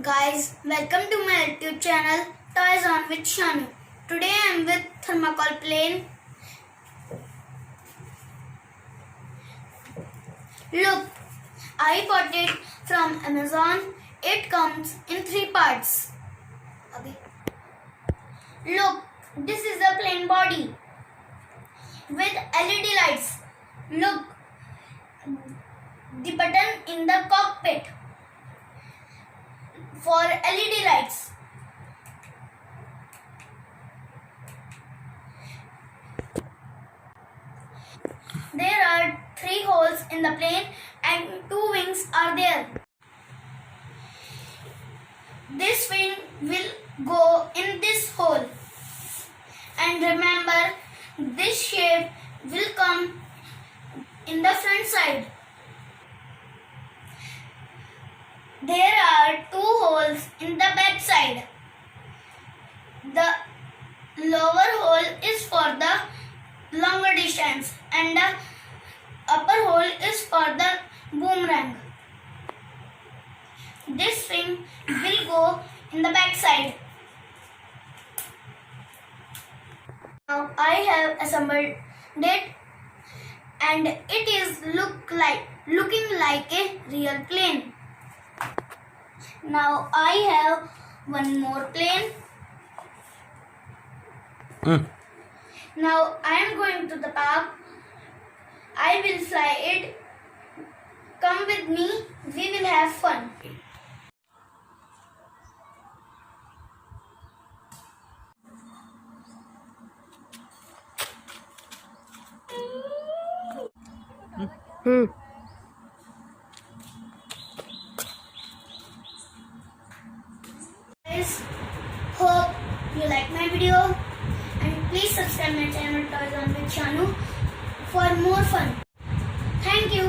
Guys, welcome to my YouTube channel Toys on with Shanu. Today I am with Thermocol plane. Look, I bought it from Amazon. It comes in 3 parts. Look, this is the plane body with LED lights. Look, the button in the cockpit for LED lights. There are 3 holes in the plane and 2 wings are there. This wing will go in this hole. And remember, this shape will come in the front side. There are 2 holes in the back side. The lower hole is for the longer distance and the upper hole is for the boomerang. This wing will go in the back side. Now I have assembled it and it is looking like a real plane. Now I have one more plane. Now I am going to the park. I will fly it. Come with me. We will have fun. Guys, hope you like my video and please subscribe my channel Toys on with Shanu for more fun. Thank you.